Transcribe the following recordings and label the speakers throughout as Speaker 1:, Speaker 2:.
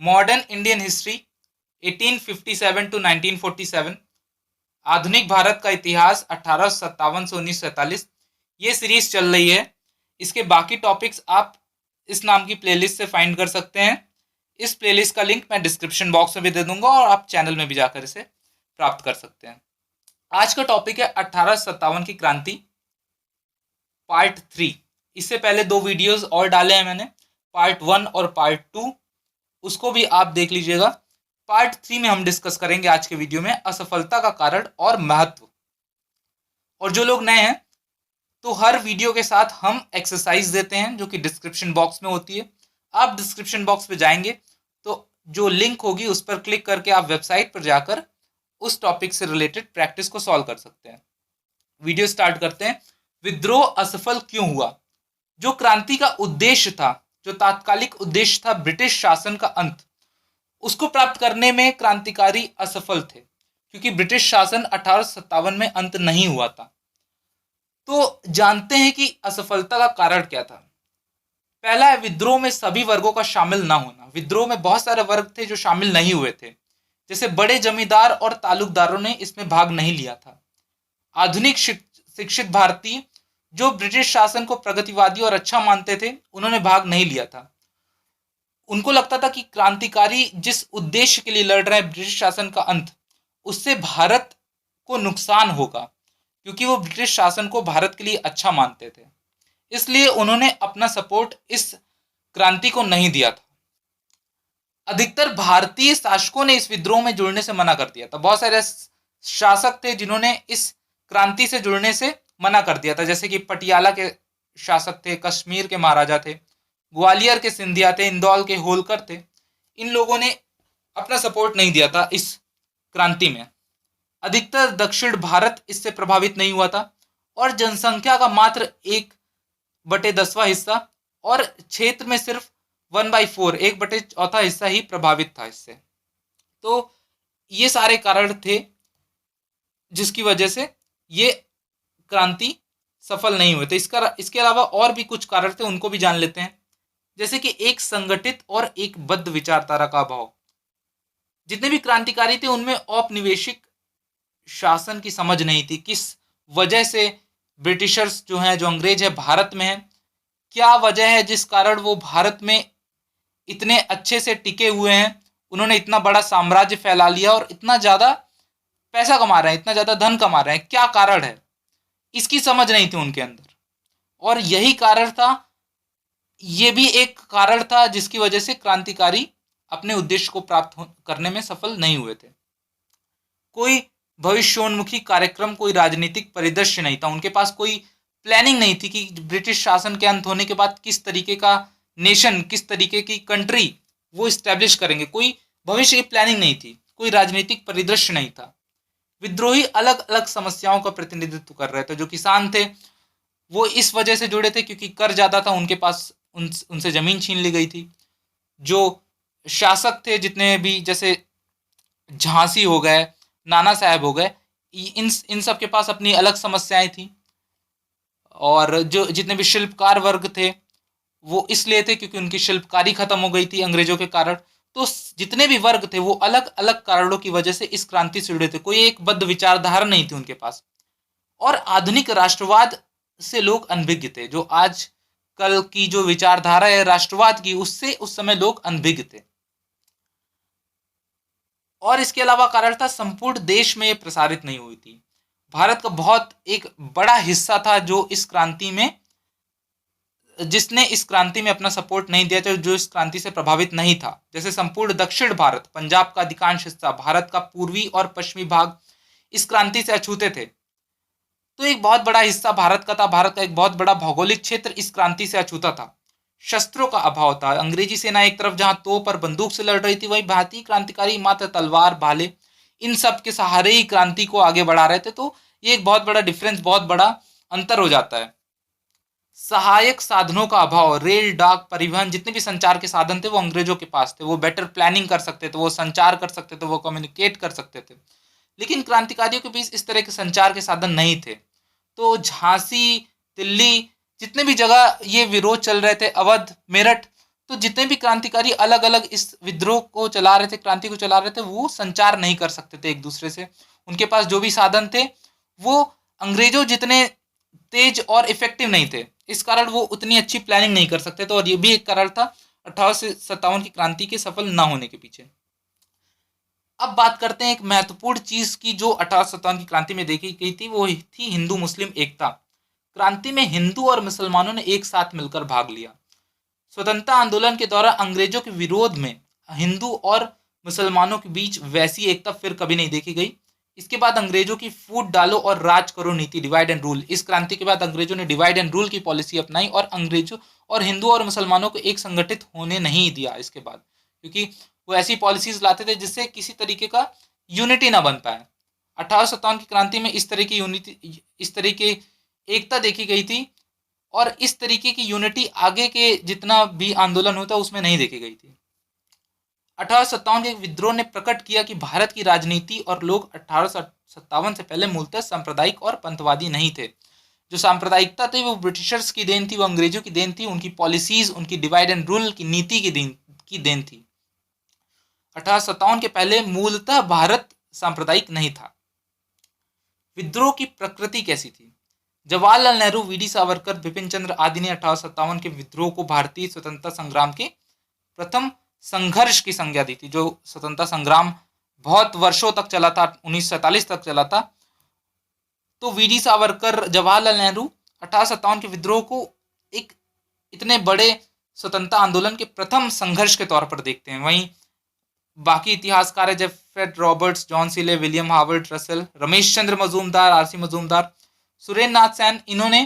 Speaker 1: Modern Indian history 1857 to 1947, आधुनिक भारत का इतिहास 1857 से 1947। ये सीरीज चल रही है। इसके बाकी टॉपिक्स आप इस नाम की प्लेलिस्ट से फाइंड कर सकते हैं। इस प्लेलिस्ट का लिंक मैं डिस्क्रिप्शन बॉक्स में भी दे दूंगा और आप चैनल में भी जाकर इसे प्राप्त कर सकते हैं। आज का टॉपिक है 1857 की क्रांति पार्ट 3। इससे पहले 2 वीडियोस और डाले हैं मैंने, पार्ट 1 और पार्ट 2, उसको भी आप देख लीजिएगा। पार्ट 3 में हम डिस्कस करेंगे आज के वीडियो में असफलता का कारण और महत्व। और जो लोग नए हैं तो हर वीडियो के साथ हम एक्सरसाइज देते हैं जो कि डिस्क्रिप्शन बॉक्स में होती है। आप डिस्क्रिप्शन बॉक्स पे जाएंगे तो जो लिंक होगी उस पर क्लिक करके आप वेबसाइट पर जाकर उस टॉपिक से रिलेटेड प्रैक्टिस को सॉल्व कर सकते हैं। वीडियो स्टार्ट करते हैं। विद्रोह असफल क्यों हुआ? जो क्रांति का उद्देश्य था, जो तात्कालिक उद्देश्य था ब्रिटिश शासन का अंत, उसको प्राप्त करने में क्रांतिकारी असफल थे क्योंकि ब्रिटिश शासन 1857 में अंत नहीं हुआ था। तो जानते हैं कि असफलता का कारण क्या था। पहला है विद्रोह में सभी वर्गों का शामिल ना होना। विद्रोह में बहुत सारे वर्ग थे जो शामिल नहीं हुए थे, जैसे बड़े जमींदार और तालुकदारों ने इसमें भाग नहीं लिया था। आधुनिक शिक्षित भारतीय जो ब्रिटिश शासन को प्रगतिवादी और अच्छा मानते थे, उन्होंने भाग नहीं लिया था। उनको लगता था कि क्रांतिकारी जिस उद्देश्य के लिए लड़ रहे हैं, ब्रिटिश शासन का अंत, उससे भारत को नुकसान होगा क्योंकि वो ब्रिटिश शासन को भारत के लिए अच्छा मानते थे। इसलिए उन्होंने अपना सपोर्ट इस क्रांति को नहीं दिया था। अधिकतर भारतीय शासकों ने इस विद्रोह में जुड़ने से मना कर दिया था। बहुत सारे शासक थे जिन्होंने इस क्रांति से जुड़ने से मना कर दिया था, जैसे कि पटियाला के शासक थे, कश्मीर के महाराजा थे, ग्वालियर के सिंधिया थे, इंदौर के होलकर थे। इन लोगों ने अपना सपोर्ट नहीं दिया था इस क्रांति में। अधिकतर दक्षिण भारत इससे प्रभावित नहीं हुआ था और जनसंख्या का मात्र 1/10वां हिस्सा और क्षेत्र में सिर्फ 1/4 1/4 हिस्सा ही प्रभावित था इससे। तो ये सारे कारण थे जिसकी वजह से ये क्रांति सफल नहीं हुए थे। इसके अलावा और भी कुछ कारण थे, उनको भी जान लेते हैं। जैसे कि एक संगठित और एक बद्ध विचारधारा का अभाव। जितने भी क्रांतिकारी थे उनमें औपनिवेशिक शासन की समझ नहीं थी। किस वजह से ब्रिटिशर्स जो हैं, जो अंग्रेज है, भारत में है, क्या वजह है जिस कारण वो भारत में इतने अच्छे से टिके हुए हैं, उन्होंने इतना बड़ा साम्राज्य फैला लिया और इतना ज्यादा पैसा कमा रहे हैं, इतना ज्यादा धन कमा रहे हैं, क्या कारण है? इसकी समझ नहीं थी उनके अंदर। और यही कारण था, ये भी एक कारण था जिसकी वजह से क्रांतिकारी अपने उद्देश्य को प्राप्त करने में सफल नहीं हुए थे। कोई भविष्योन्मुखी कार्यक्रम, कोई राजनीतिक परिदृश्य नहीं था। उनके पास कोई प्लानिंग नहीं थी कि ब्रिटिश शासन के अंत होने के बाद किस तरीके का नेशन, किस तरीके की कंट्री वो इस्टेब्लिश करेंगे। कोई भविष्य की प्लानिंग नहीं थी, कोई राजनीतिक परिदृश्य नहीं था। विद्रोही अलग अलग समस्याओं का प्रतिनिधित्व कर रहे थे। जो किसान थे वो इस वजह से जुड़े थे क्योंकि कर ज्यादा था उनके पास, उनसे जमीन छीन ली गई थी। जो शासक थे जितने भी, जैसे झांसी हो गए, नाना साहब हो गए, इन सब के पास अपनी अलग समस्याएं थी। और जो जितने भी शिल्पकार वर्ग थे वो इसलिए थे क्योंकि उनकी शिल्पकारी खत्म हो गई थी अंग्रेजों के कारण। तो जितने भी वर्ग थे वो अलग अलग कारणों की वजह से इस क्रांति से जुड़े थे। कोई एक बद्ध विचारधारा नहीं थी उनके पास। और आधुनिक राष्ट्रवाद से लोग अनभिज्ञ थे। जो आज कल की जो विचारधारा है राष्ट्रवाद की, उससे उस समय लोग अनभिज्ञ थे। और इसके अलावा कारण था संपूर्ण देश में ये प्रसारित नहीं हुई थी। भारत का बहुत एक बड़ा हिस्सा था जो इस क्रांति में, जिसने इस क्रांति में अपना सपोर्ट नहीं दिया था, जो इस क्रांति से प्रभावित नहीं था। जैसे संपूर्ण दक्षिण भारत, पंजाब का अधिकांश हिस्सा, भारत का पूर्वी और पश्चिमी भाग इस क्रांति से अछूते थे। तो एक बहुत बड़ा हिस्सा भारत का था, भारत का एक बहुत बड़ा भौगोलिक क्षेत्र इस क्रांति से अछूता था। शस्त्रों का अभाव था। अंग्रेजी सेना एक तरफ जहां तोप और बंदूक से लड़ रही थी, वहीं भारतीय क्रांतिकारी मात्र तलवार, भाले, इन सब के सहारे ही क्रांति को आगे बढ़ा रहे थे। तो ये एक बहुत बड़ा डिफरेंस, बहुत बड़ा अंतर हो जाता है। सहायक साधनों का अभाव। रेल, डाक, परिवहन, जितने भी संचार के साधन थे वो अंग्रेजों के पास थे। वो बेटर प्लानिंग कर सकते थे, वो संचार कर सकते थे, वो कम्युनिकेट कर सकते थे। लेकिन क्रांतिकारियों के बीच इस तरह के संचार के साधन नहीं थे। तो झांसी, दिल्ली, जितने भी जगह ये विरोध चल रहे थे, अवध, मेरठ, तो जितने भी क्रांतिकारी अलग अलग इस विद्रोह को चला रहे थे, क्रांति को चला रहे थे, वो संचार नहीं कर सकते थे एक दूसरे से। उनके पास जो भी साधन थे वो अंग्रेजों जितने तेज और इफेक्टिव नहीं थे, इस कारण वो उतनी अच्छी प्लानिंग नहीं कर सकते थे, और ये भी एक कारण था 1857 की क्रांति के सफल ना होने के पीछे। अब बात करते हैं एक महत्वपूर्ण चीज की जो 1857 की क्रांति में देखी गई थी, वो थी हिंदू मुस्लिम एकता। क्रांति में हिंदू और मुसलमानों ने एक साथ मिलकर भाग लिया। स्वतंत्रता आंदोलन के दौरान अंग्रेजों के विरोध में हिंदू और मुसलमानों के बीच वैसी एकता फिर कभी नहीं देखी गई। इसके बाद अंग्रेजों की फूट डालो और राज करो नीति, डिवाइड एंड रूल, इस क्रांति के बाद अंग्रेजों ने डिवाइड एंड रूल की पॉलिसी अपनाई और अंग्रेजों और हिंदू और मुसलमानों को एक संगठित होने नहीं दिया इसके बाद, क्योंकि वो ऐसी पॉलिसीज लाते थे जिससे किसी तरीके का यूनिटी ना बन पाए। 1857 की क्रांति में इस तरह की यूनिटी, इस तरह की एकता देखी गई थी, और इस तरीके की यूनिटी आगे के जितना भी आंदोलन होता उसमें नहीं देखी गई थी। 1857 के विद्रोह ने प्रकट किया कि भारत की राजनीति और लोग 1857 से पहले मूलतः सांप्रदायिक और पंथवादी नहीं थे। जो सांप्रदायिकता थी वो ब्रिटिशर्स की देन थी, वो अंग्रेजों की देन थी, उनकी पॉलिसीज, उनकी डिवाइड एंड रूल की नीति की देन थी। 1857 के पहले मूलतः भारत सांप्रदायिक नहीं था। विद्रोह की प्रकृति कैसी थी? जवाहरलाल नेहरू, वीडी सावरकर, बिपिन चंद्र आदि ने 1857 के विद्रोह को भारतीय स्वतंत्रता संग्राम के प्रथम संघर्ष की संज्ञा दी थी। जो स्वतंत्रता संग्राम बहुत वर्षों तक चला था, 1947 तक चला था, तो वीडी सावरकर, जवाहरलाल नेहरू 1857 के विद्रोह को एक इतने बड़े स्वतंत्रता आंदोलन के प्रथम संघर्ष के तौर पर देखते हैं। वहीं बाकी इतिहासकार है जैसे Fred Roberts, John Seeley, William Howard Russell, Ramesh Chandra Majumdar, R C Majumdar, Surendra Nath Sen, इन्होंने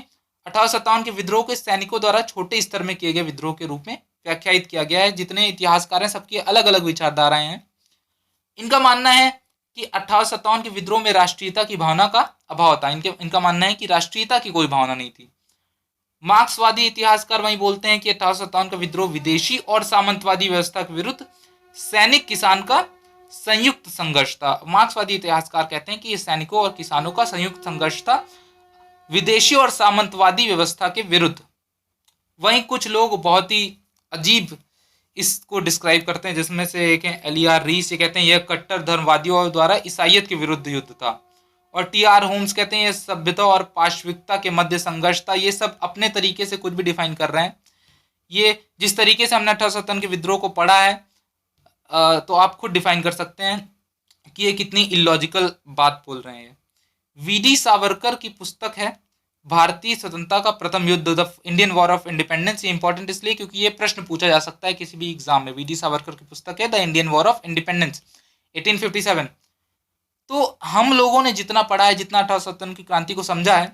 Speaker 1: 1857 के विद्रोह के सैनिकों द्वारा छोटे स्तर में किए गए विद्रोह के रूप में व्याख्यायित किया गया है। जितने इतिहासकार हैं सबकी अलग अलग विचारधाराएं हैं। इनका मानना है कि 1857 के विद्रोह में राष्ट्रीयता की भावना का अभाव था। इनका मानना है कि राष्ट्रीयता की कोई भावना नहीं थी। मार्क्सवादी इतिहासकार वही बोलते हैं कि 1857 का विद्रोह विदेशी और सामंतवादी व्यवस्था के विरुद्ध सैनिक किसान का संयुक्त संघर्ष था। मार्क्सवादी इतिहासकार कहते हैं कि ये सैनिकों और किसानों का संयुक्त संघर्ष था विदेशी और सामंतवादी व्यवस्था के विरुद्ध। वहीं कुछ लोग बहुत ही अजीब इसको डिस्क्राइब करते हैं, जिसमें से एक है एलियार रीस, ये कहते हैं यह कट्टर धर्मवादियों द्वारा ईसाइयत के विरुद्ध युद्ध था। और टी.आर. होम्स कहते हैं यह सभ्यता और पाश्विकता के मध्य संघर्ष था। ये सब अपने तरीके से कुछ भी डिफाइन कर रहे हैं। ये जिस तरीके से हमने 1857 के विद्रोह को पढ़ा है, तो आप खुद डिफाइन कर सकते हैं कि ये कितनी इलॉजिकल बात बोल रहे हैं। वीडी सावरकर की पुस्तक है भारतीय स्वतंत्रता का प्रथम युद्ध, the Indian war of independence. ये इंपॉर्टेंट इसलिए क्योंकि ये प्रश्न पूछा जा सकता है किसी भी एग्जाम में। वीडी सावरकर की पुस्तक है the Indian war of independence 1857। तो हम लोगों ने जितना पढ़ा है, जितना 1857 की क्रांति को समझा है,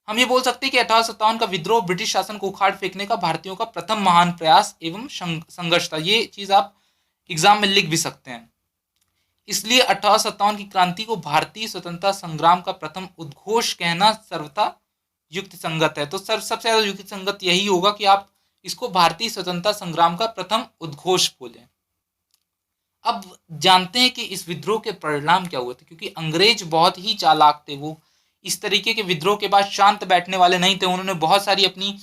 Speaker 1: हम ये बोल सकते हैं कि 1857 का विद्रोह ब्रिटिश शासन को उखाड़ फेंकने का भारतीयों का प्रथम महान प्रयास एवं संघर्ष था। ये चीज आप एग्जाम में लिख भी सकते हैं। इसलिए 1857 की क्रांति को भारतीय स्वतंत्रता संग्राम का प्रथम उद्घोष कहना सर्वथा युक्त संगत है। तो सबसे ज्यादा युक्त संगत यही होगा कि आप इसको भारतीय स्वतंत्रता संग्राम का प्रथम उद्घोष बोलें। अब जानते हैं कि इस विद्रोह के परिणाम क्या हुए थे, क्योंकि अंग्रेज बहुत ही चालाक थे। वो इस तरीके के विद्रोह के बाद शांत बैठने वाले नहीं थे। उन्होंने बहुत सारी अपनी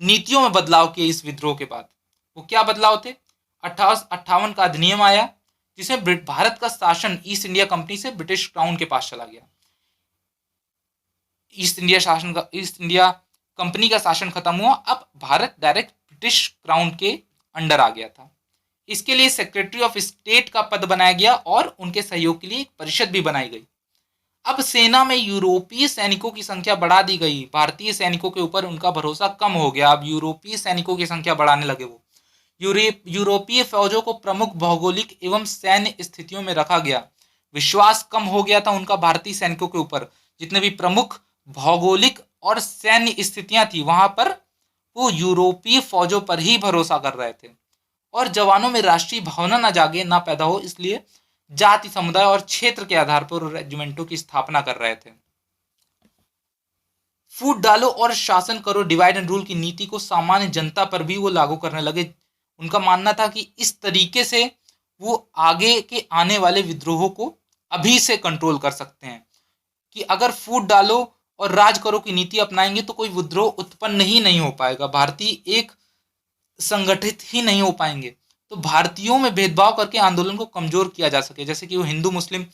Speaker 1: नीतियों में बदलाव किए इस विद्रोह के बाद। वो क्या बदलाव थे? 1858 का अधिनियम आया जिसमें भारत का शासन ईस्ट इंडिया कंपनी से ब्रिटिश क्राउन के पास चला गया। ईस्ट इंडिया कंपनी का शासन खत्म हुआ। अब भारत डायरेक्ट ब्रिटिश क्राउन के अंडर आ गया था। इसके लिए सेक्रेटरी ऑफ स्टेट का पद बनाया गया और उनके सहयोग के लिए एक परिषद भी बनाई गई। अब सेना में यूरोपीय सैनिकों की संख्या बढ़ा दी गई। भारतीय सैनिकों के ऊपर उनका भरोसा कम हो गया। अब यूरोपीय सैनिकों की संख्या बढ़ाने लगे। वो यूरोपीय फौजों को प्रमुख भौगोलिक एवं सैन्य स्थितियों में रखा गया। विश्वास कम हो गया था उनका भारतीय सैनिकों के ऊपर। जितने भी प्रमुख भौगोलिक और सैन्य स्थितियां थी वहां पर वो यूरोपीय फौजों पर ही भरोसा कर रहे थे। और जवानों में राष्ट्रीय भावना ना जागे, ना पैदा हो, इसलिए जाति, समुदाय और क्षेत्र के आधार पर रेजिमेंटों की स्थापना कर रहे थे। फूट डालो और शासन करो, डिवाइड एंड रूल की नीति को सामान्य जनता पर भी वो लागू करने लगे। उनका मानना था कि इस तरीके से वो आगे के आने वाले विद्रोहों को अभी से कंट्रोल कर सकते हैं कि अगर फूट डालो और राज करो की नीति अपनाएंगे तो कोई विद्रोह उत्पन्न ही नहीं हो पाएगा। भारतीय एक संगठित ही नहीं हो पाएंगे। तो भारतीयों में भेदभाव करके आंदोलन को कमजोर किया जा सके, जैसे कि वो हिंदू मुस्लिम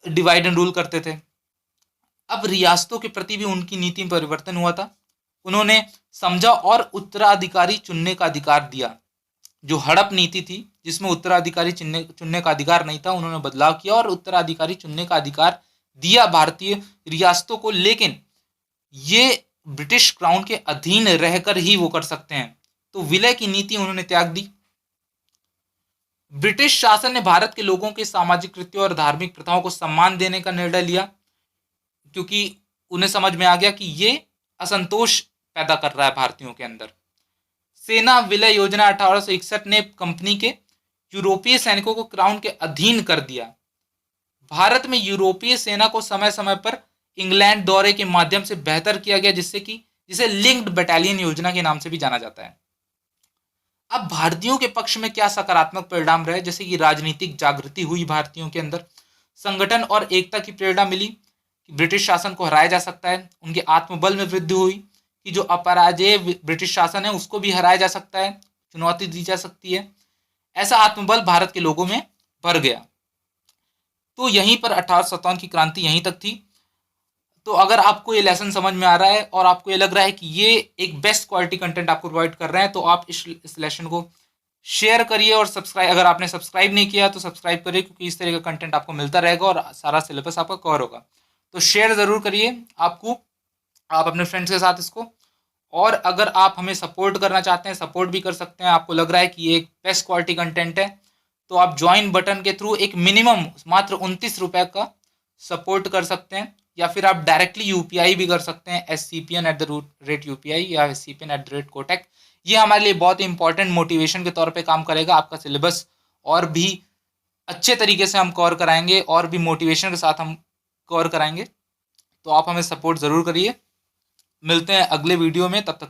Speaker 1: डिवाइड एंड रूल करते थे। अब रियासतों के प्रति भी उनकी नीति में परिवर्तन हुआ था। उन्होंने समझा और उत्तराधिकारी चुनने का अधिकार दिया। जो हड़प नीति थी जिसमें उत्तराधिकारी चुनने चुनने का अधिकार नहीं था, उन्होंने बदलाव किया और उत्तराधिकारी चुनने का अधिकार दिया भारतीय रियासतों को, लेकिन ये ब्रिटिश क्राउन के अधीन रहकर ही वो कर सकते हैं। तो विलय की नीति उन्होंने त्याग दी। ब्रिटिश शासन ने भारत के लोगों के सामाजिक कृत्यों और धार्मिक प्रथाओं को सम्मान देने का निर्णय लिया, क्योंकि उन्हें समझ में आ गया कि ये असंतोष पैदा कर रहा है भारतीयों के अंदर। सेना विलय योजना 1861 ने कंपनी के यूरोपीय सैनिकों को क्राउन के अधीन कर दिया। भारत में यूरोपीय सेना को समय समय पर इंग्लैंड दौरे के माध्यम से बेहतर किया गया, जिसे लिंक्ड बटालियन योजना के नाम से भी जाना जाता है। अब भारतीयों के पक्ष में क्या सकारात्मक परिणाम रहे, जैसे कि राजनीतिक जागृति हुई भारतीयों के अंदर, संगठन और एकता की प्रेरणा मिली कि ब्रिटिश शासन को हराया जा सकता है, उनके आत्मबल में वृद्धि हुई कि जो अपराजेय ब्रिटिश शासन है उसको भी हराया जा सकता है, चुनौती दी जा सकती है। ऐसा आत्मबल भारत के लोगों में भर गया। तो यहीं पर 1857 की क्रांति यहीं तक थी। तो अगर आपको ये लेसन समझ में आ रहा है और आपको ये लग रहा है कि ये एक बेस्ट क्वालिटी कंटेंट आपको प्रोवाइड कर रहे हैं, तो आप इस लेसन को शेयर करिए और सब्सक्राइब, अगर आपने सब्सक्राइब नहीं किया तो सब्सक्राइब करिए, क्योंकि इस तरह का कंटेंट आपको मिलता रहेगा और सारा सिलेबस आपका कवर होगा। तो शेयर ज़रूर करिए आप अपने फ्रेंड्स के साथ इसको। और अगर आप हमें सपोर्ट करना चाहते हैं, सपोर्ट भी कर सकते हैं, आपको लग रहा है कि ये एक बेस्ट क्वालिटी कंटेंट है, तो आप ज्वाइन बटन के थ्रू एक मिनिमम मात्र 29 रुपये का सपोर्ट कर सकते हैं, या फिर आप डायरेक्टली यूपीआई भी कर सकते हैं, SCPN@UPI या SCPN@Kotak। ये हमारे लिए बहुत ही इंपॉर्टेंट मोटिवेशन के तौर पे काम करेगा। आपका सिलेबस और भी अच्छे तरीके से हम कवर कराएंगे और भी मोटिवेशन के साथ हम कवर कराएंगे। तो आप हमें सपोर्ट ज़रूर करिए। मिलते हैं अगले वीडियो में, तब तक